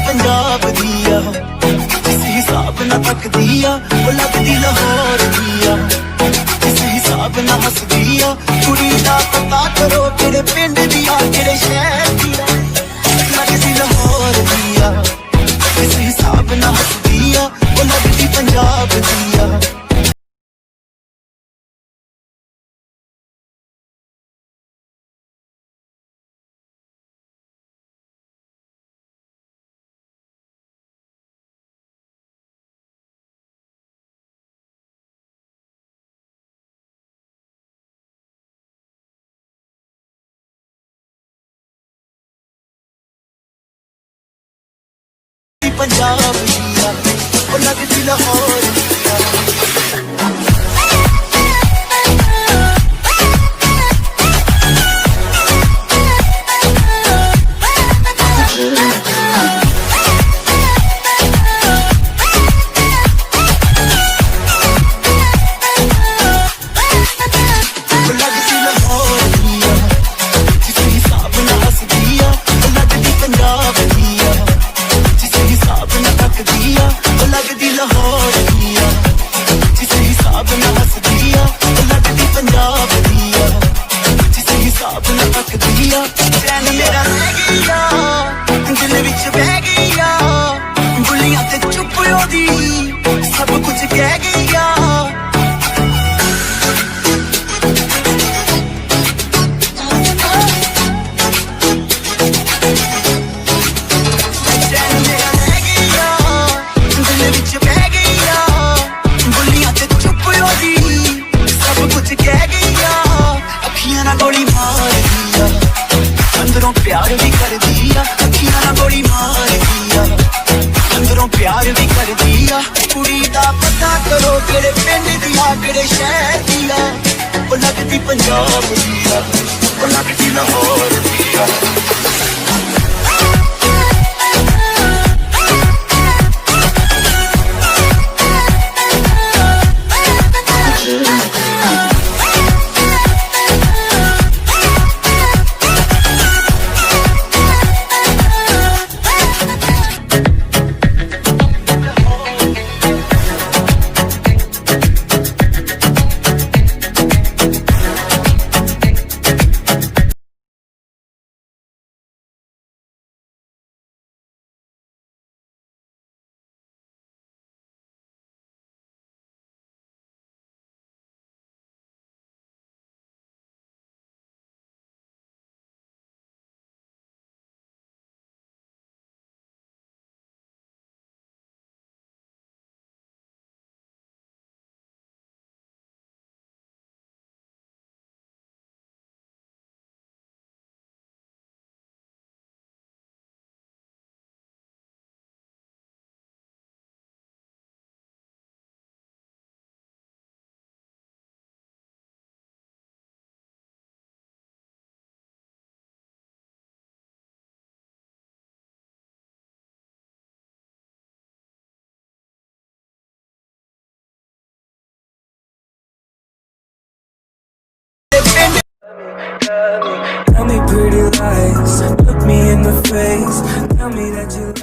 पंजाब दिया जिस हिसाब ना तकदी आ वो लगदी लाहौर दिया जिस हिसाब ना हसदी आ कुड़ी दा पता करो किहड़े पिंड दिया किहड़े शहर दिया लगदी लाहौर दिया जिस हिसाब ना हसदी आ वो लगदी पंजाब दिया पंजाब दिया वो लगदी लाहौर दिया प्यार भी कर दिया अखियां ना गोली मार दिया अंदरों प्यार भी कर दिया कुड़ी दा पता करो किहड़े पिंड दिया किहड़े शहर दिया वो लगदी पंजाब दिया वो लगदी लाहौर दिया Tell me pretty lies, look me in the face, tell me that you